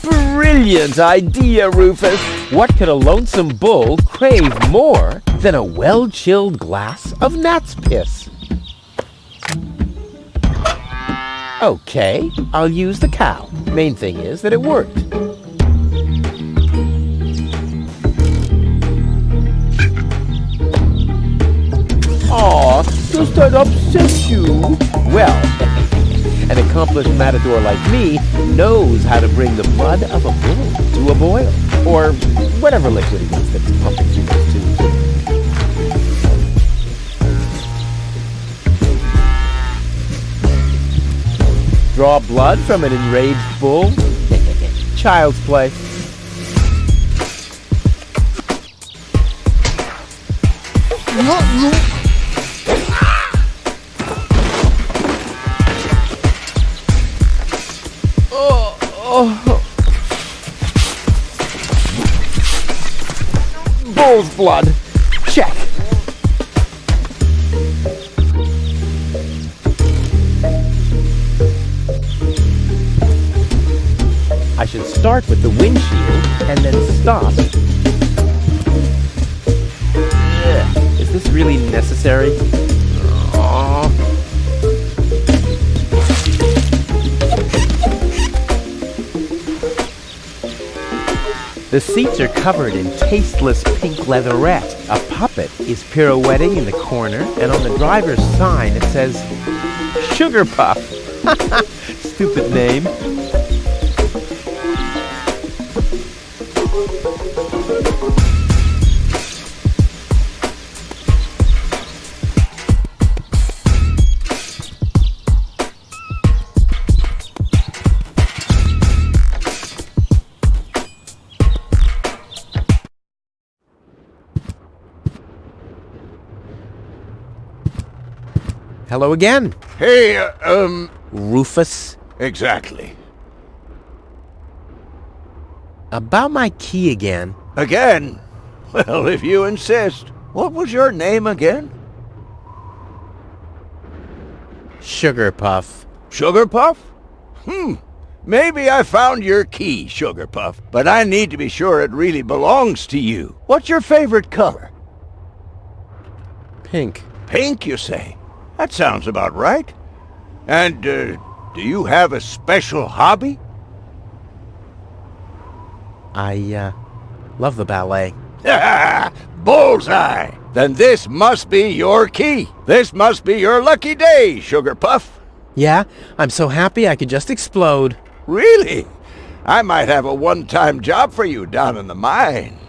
Brilliant idea, Rufus. What could a lonesome bull crave more than a well-chilled glass of gnat's piss? Okay, I'll use the cow. Main thing is that it worked. Aw, does that upset you? Well, an accomplished matador like me knows how to bring the blood of a bull to a boil. Or whatever liquid it is that's pumping through those tubes. Draw blood from an enraged bull? Child's play. Bull's blood. Check. I should start with the windshield and then stop. Ugh, is this really necessary? Aww. The seats are covered in tasteless pink leatherette. A puppet is pirouetting in the corner, and on the driver's sign it says, Sugar Puff. Stupid name. Hello again. Hey, Rufus. Exactly. About my key again. Again? Well, if you insist. What was your name again? Sugar Puff. Sugar Puff? Maybe I found your key, Sugar Puff, but I need to be sure it really belongs to you. What's your favorite color? Pink. Pink, you say? That sounds about right. And, do you have a special hobby? I love the ballet. Bullseye! Then this must be your key. This must be your lucky day, Sugar Puff. Yeah, I'm so happy I could just explode. Really? I might have a one-time job for you down in the mine.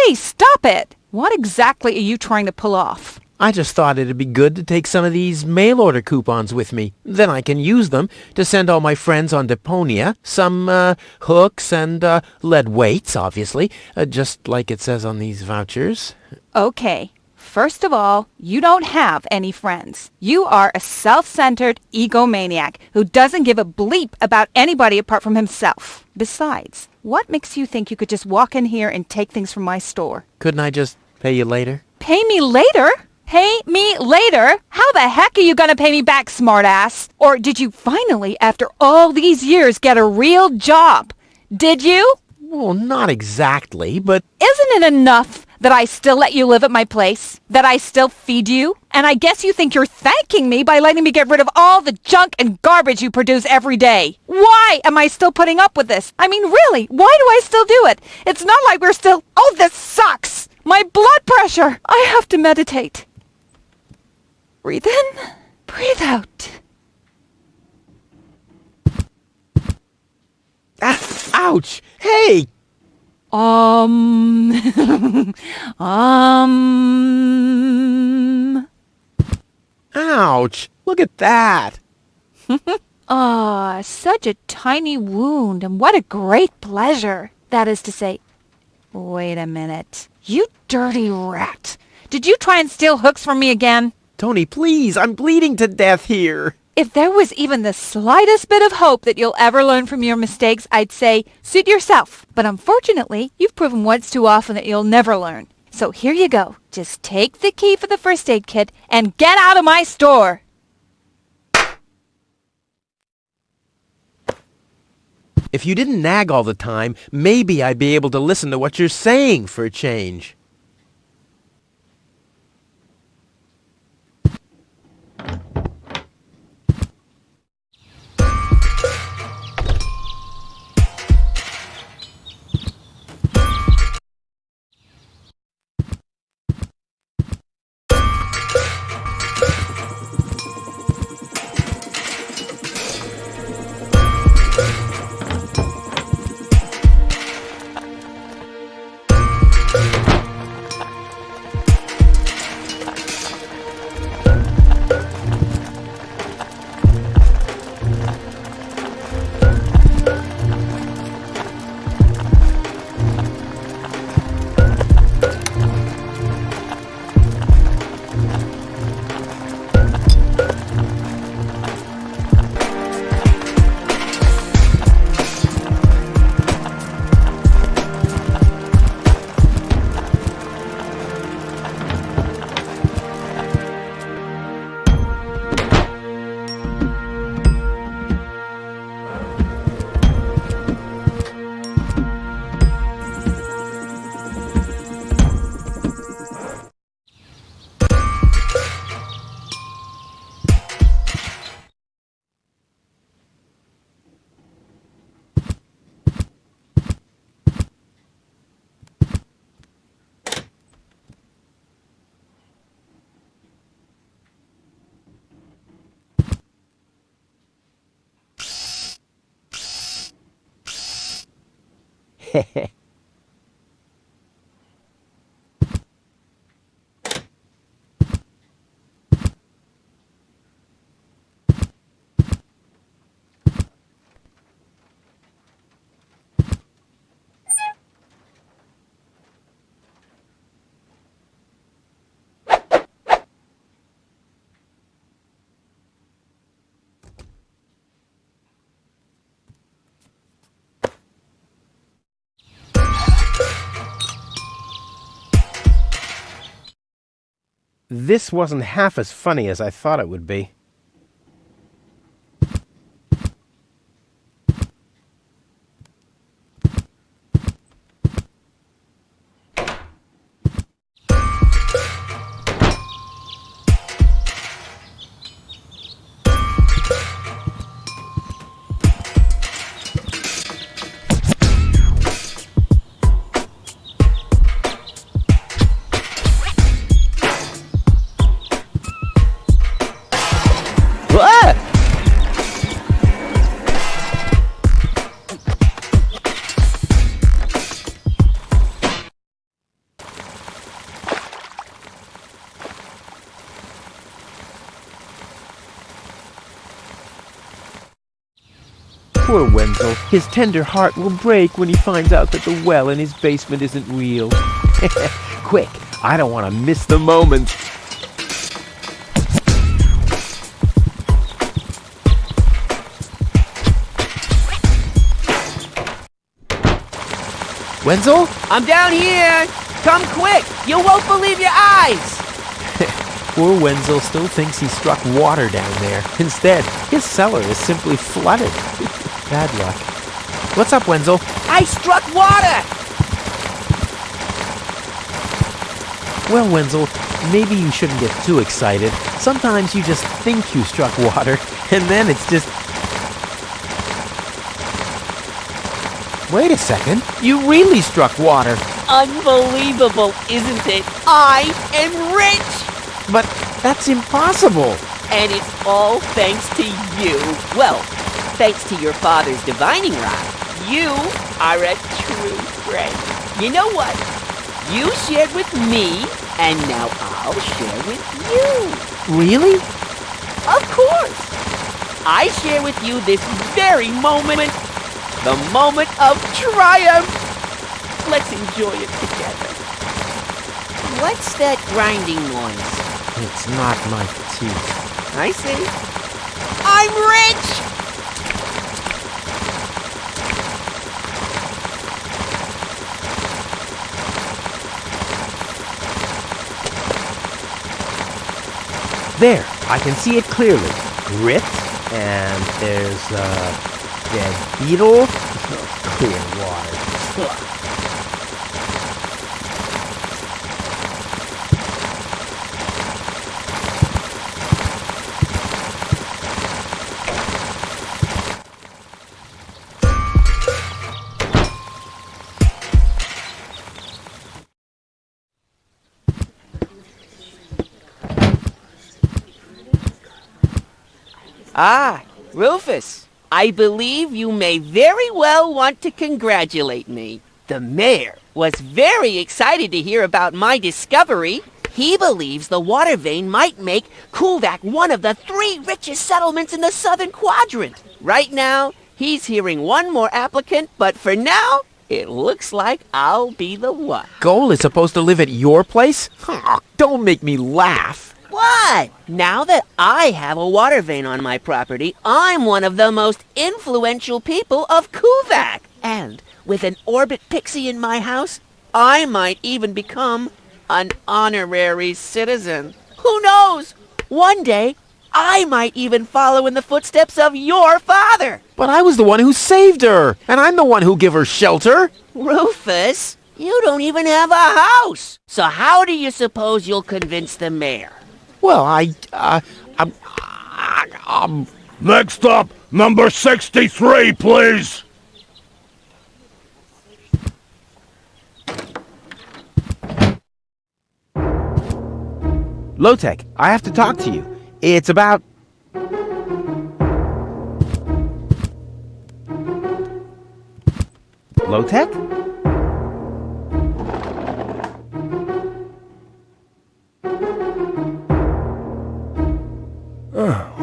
Hey, stop it! What exactly are you trying to pull off? I just thought it'd be good to take some of these mail-order coupons with me. Then I can use them to send all my friends on Deponia some hooks and lead weights, obviously, just like it says on these vouchers. Okay. First of all, you don't have any friends. You are a self-centered egomaniac who doesn't give a bleep about anybody apart from himself. Besides, what makes you think you could just walk in here and take things from my store? Couldn't I just pay you later? Pay me later? Pay me later? How the heck are you gonna pay me back, smartass? Or did you finally, after all these years, get a real job? Did you? Well, not exactly, but... Isn't it enough that I still let you live at my place? That I still feed you? And I guess you think you're thanking me by letting me get rid of all the junk and garbage you produce every day. Why am I still putting up with this? I mean, really, why do I still do it? It's not like we're still... Oh, this sucks! My blood pressure! I have to meditate. Breathe in, breathe out. Ah! Ouch! Hey! Ouch! Look at that! Such a tiny wound, and what a great pleasure. That is to say, wait a minute. You dirty rat. Did you try and steal hooks from me again? Tony, please, I'm bleeding to death here. If there was even the slightest bit of hope that you'll ever learn from your mistakes, I'd say, suit yourself. But unfortunately, you've proven once too often that you'll never learn. So here you go. Just take the key for the first aid kit and get out of my store. If you didn't nag all the time, maybe I'd be able to listen to what you're saying for a change. This wasn't half as funny as I thought it would be. Poor Wenzel. His tender heart will break when he finds out that the well in his basement isn't real. Quick, I don't want to miss the moment. Wenzel? I'm down here! Come quick! You won't believe your eyes! Poor Wenzel still thinks he struck water down there. Instead, his cellar is simply flooded. Bad luck. What's up, Wenzel? I struck water! Well, Wenzel, maybe you shouldn't get too excited. Sometimes you just think you struck water, and then it's just... Wait a second. You really struck water. Unbelievable, isn't it? I am rich! But that's impossible. And it's all thanks to you. Well, thanks to your father's divining rod. You are a true friend. You know what? You shared with me, and now I'll share with you. Really? Of course. I share with you this very moment, the moment of triumph. Let's enjoy it together. What's that grinding noise? It's not my teeth. I see. I'm rich! There, I can see it clearly. Grit, and there's a dead beetle. Clear water. Ugh. Ah, Rufus, I believe you may very well want to congratulate me. The mayor was very excited to hear about my discovery. He believes the water vein might make Kuvak one of the 3 richest settlements in the southern quadrant. Right now, he's hearing one more applicant, but for now, it looks like I'll be the one. Goal is supposed to live at your place? Oh, don't make me laugh. What? Now that I have a water vein on my property, I'm one of the most influential people of Kuvak. And with an orbit pixie in my house, I might even become an honorary citizen. Who knows? One day, I might even follow in the footsteps of your father. But I was the one who saved her, and I'm the one who gave her shelter. Rufus, you don't even have a house. So how do you suppose you'll convince the mayor? Well, Next up, number 63, please. Low-Tech, I have to talk to you. It's about... Low-Tech?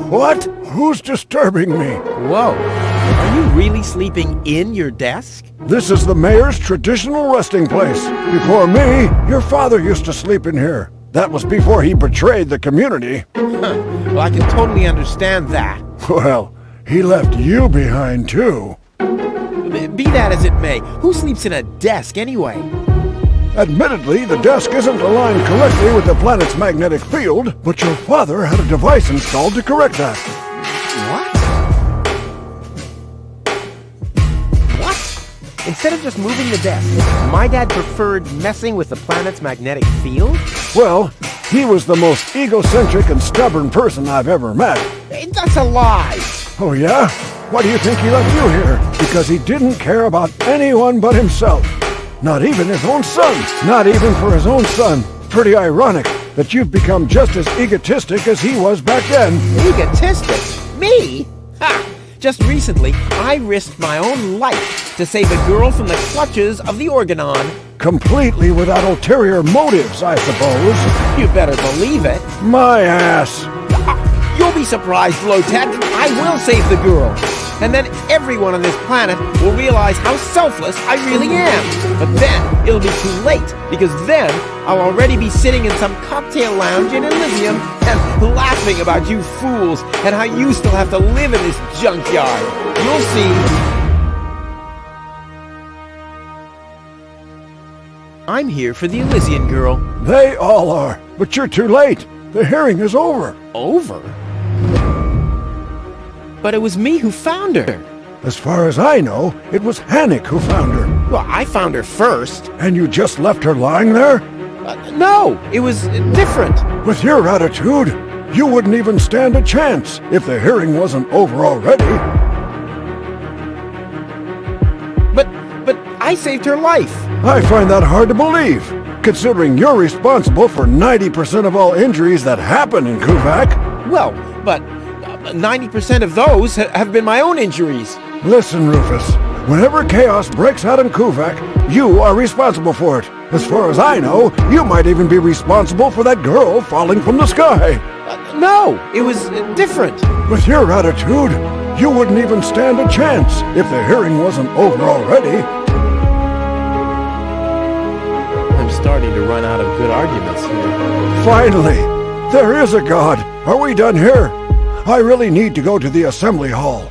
What? Who's disturbing me? Whoa. Are you really sleeping in your desk? This is the mayor's traditional resting place. Before me, your father used to sleep in here. That was before he betrayed the community. Well, I can totally understand that. Well, he left you behind, too. Be that as it may, who sleeps in a desk anyway? Admittedly, the desk isn't aligned correctly with the planet's magnetic field, but your father had a device installed to correct that. What? Instead of just moving the desk, my dad preferred messing with the planet's magnetic field? Well, he was the most egocentric and stubborn person I've ever met. That's a lie! Oh yeah? Why do you think he left you here? Because he didn't care about anyone but himself. Not even his own son. Not even for his own son. Pretty ironic that you've become just as egotistic as he was back then. Egotistic? Me? Ha! Just recently, I risked my own life to save a girl from the clutches of the Organon. Completely without ulterior motives, I suppose. You better believe it. My ass. You'll be surprised, Low-Tech. I will save the girl. And then everyone on this planet will realize how selfless I really am. But then it'll be too late, because then I'll already be sitting in some cocktail lounge in Elysium and laughing about you fools and how you still have to live in this junkyard. You'll see. I'm here for the Elysian girl. They all are, but you're too late. The hearing is over. Over? But it was me who found her. As far as I know, it was Hannick who found her. Well, I found her first. And you just left her lying there? No, it was different. With your attitude, you wouldn't even stand a chance if the hearing wasn't over already. But I saved her life. I find that hard to believe, considering you're responsible for 90% of all injuries that happen in Kuvak. Well, but 90% of those have been my own injuries. Listen, Rufus, Whenever chaos breaks out in Kuvak, you are responsible for it. As far as I know, you might even be responsible for that girl falling from the sky. No, it was different. With your attitude, you wouldn't even stand a chance if the hearing wasn't over already. I'm starting to run out of good arguments here. Finally! There is a God! Are we done here? I really need to go to the assembly hall.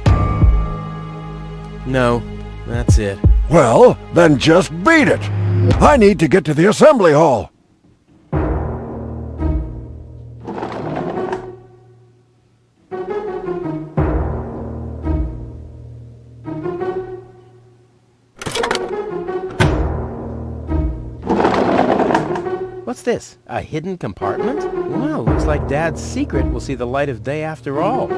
No, that's it. Well, then just beat it! I need to get to the assembly hall. What's this? A hidden compartment? Wow, looks like Dad's secret will see the light of day after all.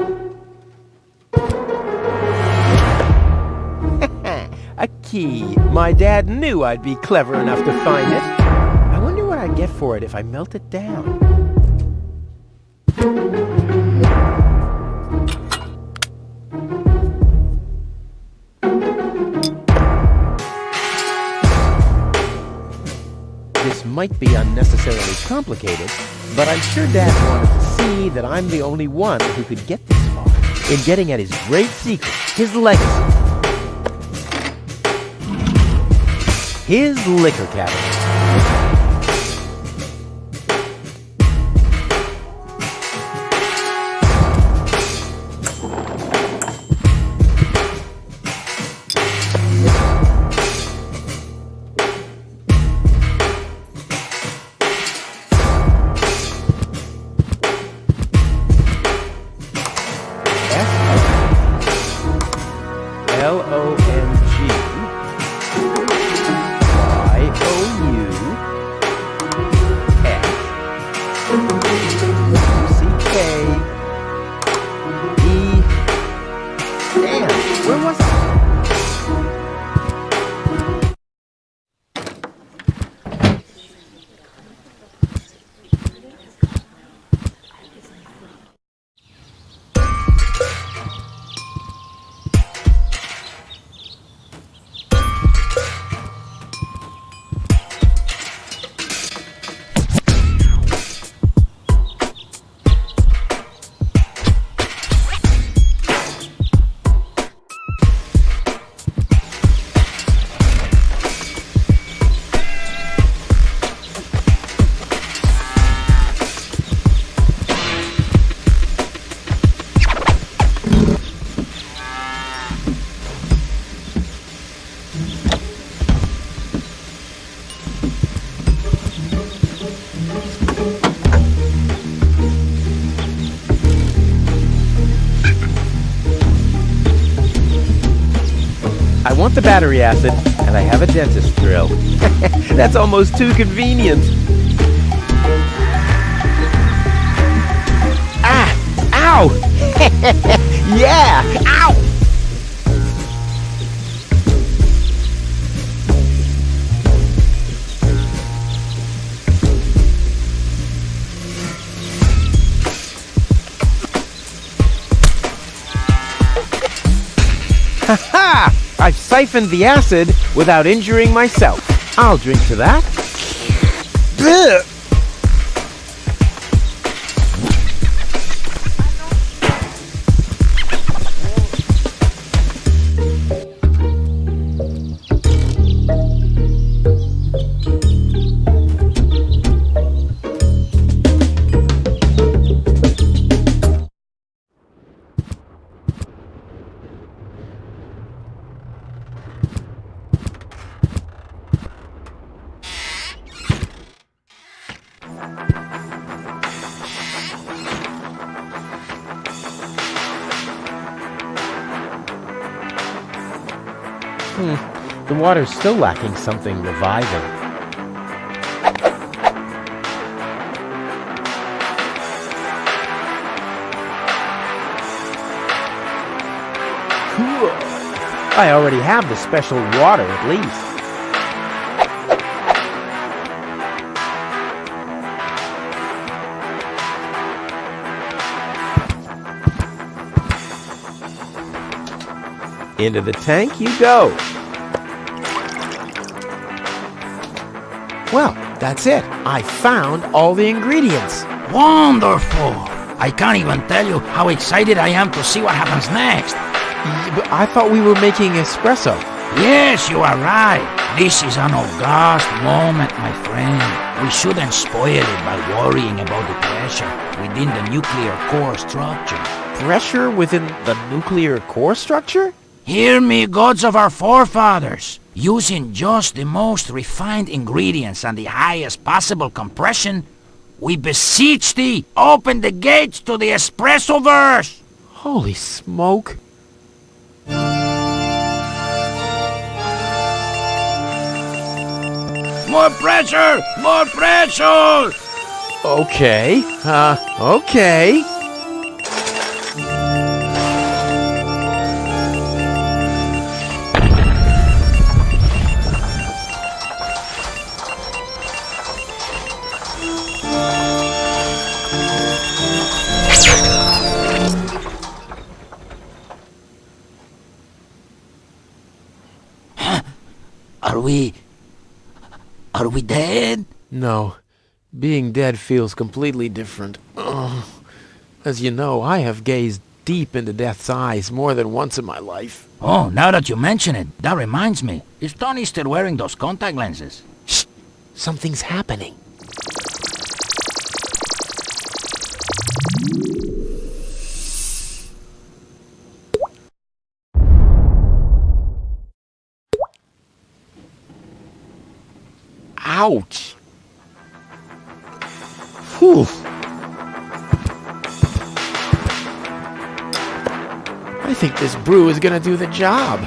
A key. My dad knew I'd be clever enough to find it. I wonder what I'd get for it if I melt it down. This might be unnecessarily complicated, but I'm sure Dad wanted to see that I'm the only one who could get this far in getting at his great secret, his legacy. His liquor cabinet. I want the battery acid, and I have a dentist drill. That's almost too convenient. Ah! Ow! Yeah! Ow! Ha-ha! I've siphoned the acid without injuring myself. I'll drink to that. Blech. The water's still lacking something reviving. Cool. I already have the special water at least. Into the tank you go. Well, that's it. I found all the ingredients. Wonderful! I can't even tell you how excited I am to see what happens next. But I thought we were making espresso. Yes, you are right. This is an august moment, my friend. We shouldn't spoil it by worrying about the pressure within the nuclear core structure. Pressure within the nuclear core structure? Hear me, gods of our forefathers. Using just the most refined ingredients and the highest possible compression, we beseech thee, open the gates to the espresso-verse! Holy smoke. More pressure! More pressure! Okay, okay. Are we dead? No, being dead feels completely different. Ugh. As you know, I have gazed deep into death's eyes more than once in my life. Oh, now that you mention it, that reminds me. Is Tony still wearing those contact lenses? Shh! Something's happening. Ouch! Whew! I think this brew is gonna do the job.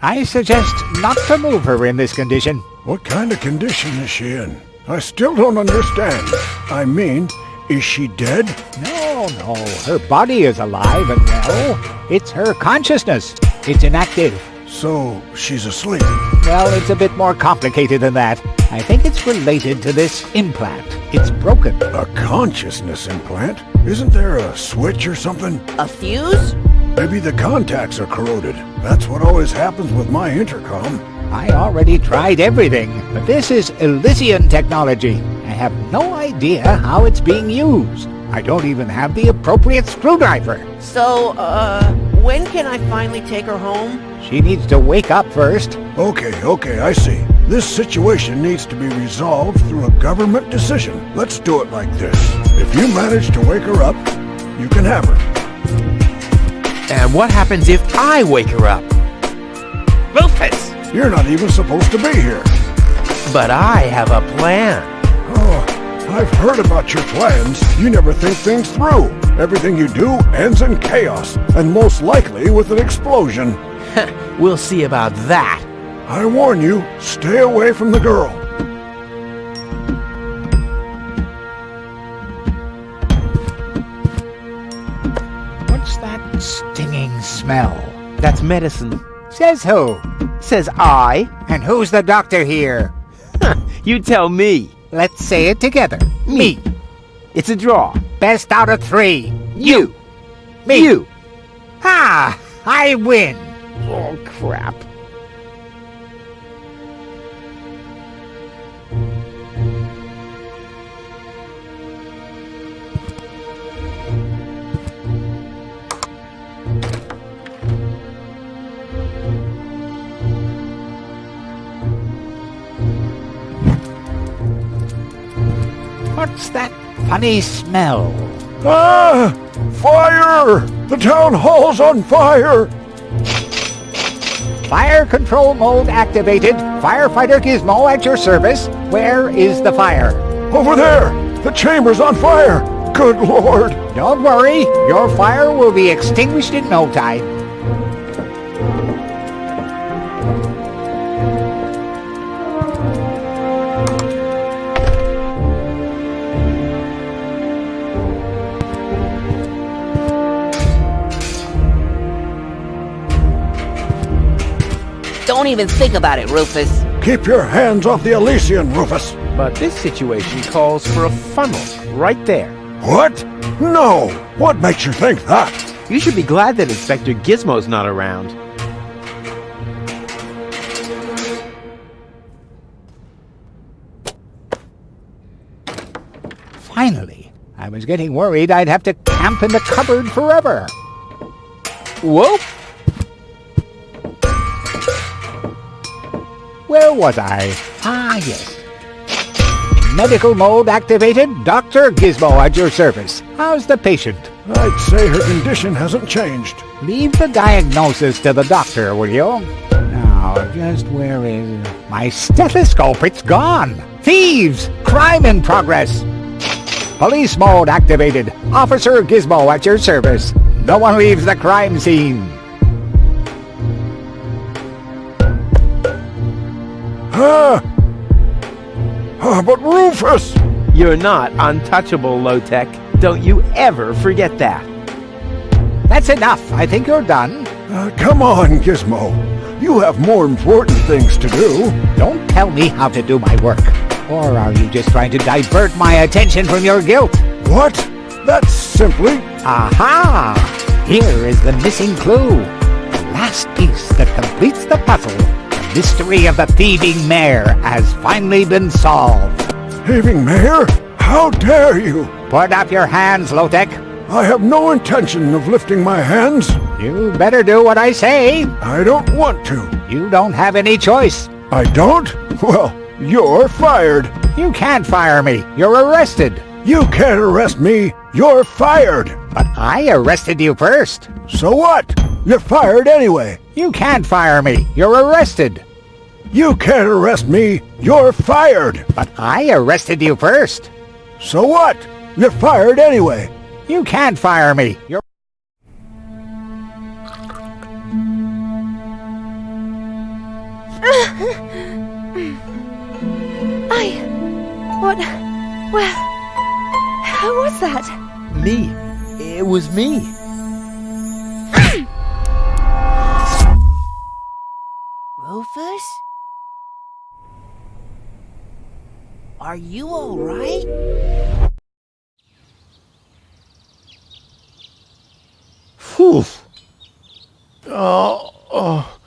I suggest not to move her in this condition. What kind of condition is she in? I still don't understand. I mean, is she dead? No, her body is alive and well. It's her consciousness. It's inactive. So, she's asleep. Well, it's a bit more complicated than that. I think it's related to this implant. It's broken. A consciousness implant? Isn't there a switch or something? A fuse? Maybe the contacts are corroded. That's what always happens with my intercom. I already tried everything, but this is Elysian technology. I have no idea how it's being used. I don't even have the appropriate screwdriver. So, when can I finally take her home? She needs to wake up first. Okay, I see. This situation needs to be resolved through a government decision. Let's do it like this. If you manage to wake her up, you can have her. And what happens if I wake her up? Rufus! You're not even supposed to be here. But I have a plan. Oh, I've heard about your plans. You never think things through. Everything you do ends in chaos, and most likely with an explosion. We'll see about that. I warn you, stay away from the girl. What's that stinging smell? That's medicine. Says who? Says I. And who's the doctor here? You tell me. Let's say it together. Me. It's a draw. Best out of 3. You. Me. You. Ha! I win. Oh, crap. What's that funny smell? Ah! Fire! The town hall's on fire! Fire control mode activated. Firefighter Gizmo at your service. Where is the fire? Over there! The chamber's on fire! Good Lord! Don't worry, your fire will be extinguished in no time. Don't even think about it, Rufus. Keep your hands off the Elysian, Rufus! But this situation calls for a funnel right there. What? No! What makes you think that? You should be glad that Inspector Gizmo's not around. Finally, I was getting worried I'd have to camp in the cupboard forever. Whoop! Where was I? Ah, yes. Medical mode activated. Dr. Gizmo at your service. How's the patient? I'd say her condition hasn't changed. Leave the diagnosis to the doctor, will you? Now, just where is... My stethoscope, it's gone! Thieves! Crime in progress! Police mode activated. Officer Gizmo at your service. No one leaves the crime scene. But Rufus! You're not untouchable, Low-Tech. Don't you ever forget that. That's enough. I think you're done. Come on, Gizmo. You have more important things to do. Don't tell me how to do my work. Or are you just trying to divert my attention from your guilt? What? That's simply... Aha! Here is the missing clue. The last piece that completes the puzzle. The mystery of the thieving mare has finally been solved. Thieving Mayor? How dare you! Put up your hands, Low-Tech. I have no intention of lifting my hands. You better do what I say. I don't want to. You don't have any choice. I don't? Well, you're fired. You can't fire me. You're arrested. You can't arrest me. You're fired. But I arrested you first. So what? You're fired anyway. You can't fire me. You're arrested. You can't arrest me. You're fired. But I arrested you first. So what? You're fired anyway. You can't fire me. You're... Well, who was that? Me. It was me. Rufus? Are you all right? Whew. Oh.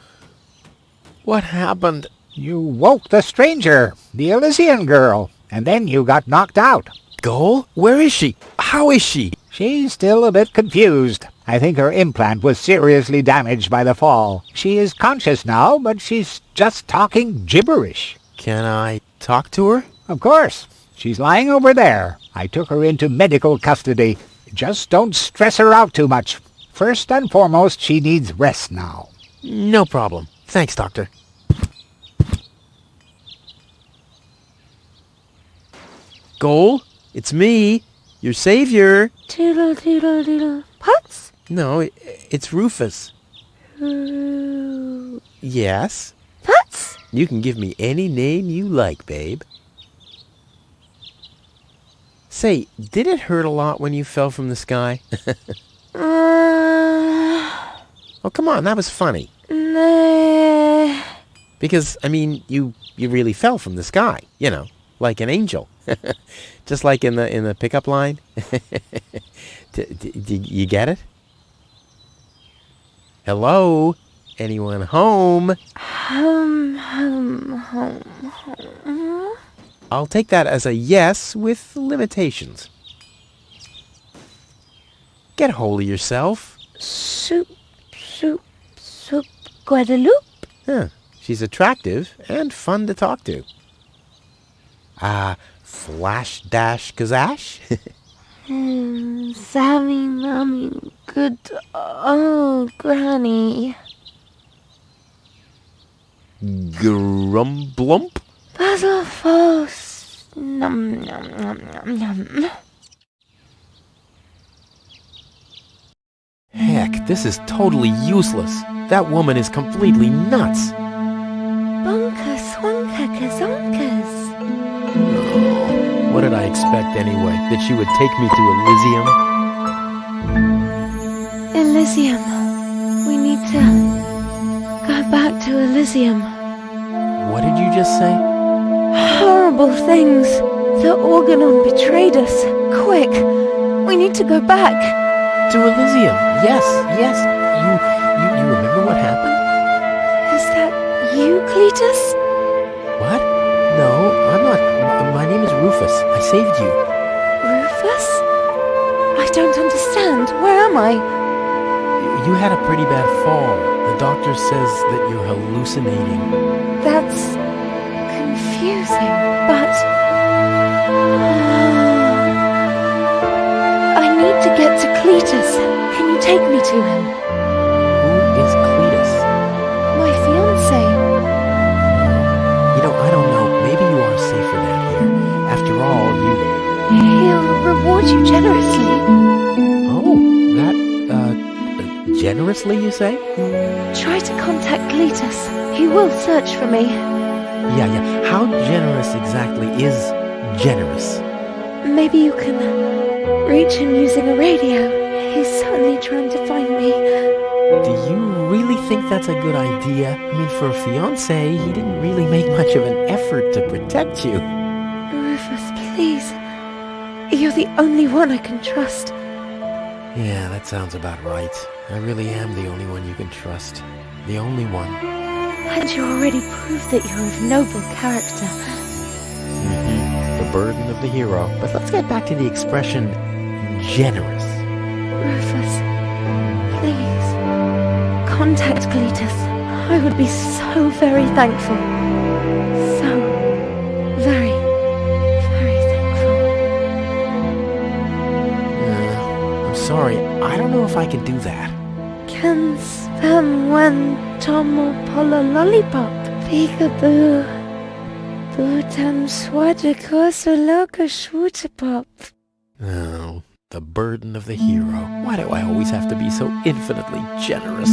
What happened? You woke the stranger, the Elysian girl, and then you got knocked out. Goal? Where is she? How is she? She's still a bit confused. I think her implant was seriously damaged by the fall. She is conscious now, but she's just talking gibberish. Can I talk to her? Of course. She's lying over there. I took her into medical custody. Just don't stress her out too much. First and foremost, she needs rest now. No problem. Thanks, Doctor. Goal? It's me, your savior. Doodle doodle doodle. Putz? No, it's Rufus. Yes? Putz? You can give me any name you like, babe. Say, did it hurt a lot when you fell from the sky? Oh, come on, that was funny. Nah. Because, I mean, you really fell from the sky, you know, like an angel. Just like in the pickup line. You get it? Hello? Anyone home? Home. I'll take that as a yes with limitations. Get a hold of yourself. Soup, Guadeloupe. Huh. She's attractive and fun to talk to. Flash dash kazash? Sammy, mommy, good, granny. Grumblump? Puzzle false. Nom, nom, nom, nom, nom. Heck, this is totally useless. That woman is completely nuts. Bonka, swonka, kazonkas. Oh, what did I expect anyway? That she would take me to Elysium? Elysium. We need to go back to Elysium. What did you just say? Horrible things. The Organon betrayed us. Quick, we need to go back. To Elysium. Yes. You remember what happened? Is that you, Cletus? What? No, I'm not. My name is Rufus. I saved you. Rufus? I don't understand. Where am I? You had a pretty bad fall. The doctor says that you're hallucinating. That's confusing, but... I need to get to Cletus. Can you take me to him? Who is Cletus? My fiancé. I don't know. Maybe you are safer than here. After all, He'll reward you generously. Oh, that, generously, you say? Try to contact Cletus. He will search for me. Yeah. How generous exactly is generous? Maybe you can reach him using a radio. He's certainly trying to find me. Do you really think that's a good idea? I mean, for a fiancé, he didn't really make much of an effort to protect you. Rufus, please. You're the only one I can trust. Yeah, that sounds about right. I really am the only one you can trust. The only one. And you already proved that you're of noble character. The burden of the hero. But let's get back to the expression generous. Rufus, please. Contact Cletus. I would be so very thankful. So very, very thankful. I'm sorry. I don't know if I can do that. Can spam when tomo polo lollipop. Peekaboo. Bootam swadiko soloka shwootapop. Oh, the burden of the hero. Why do I always have to be so infinitely generous?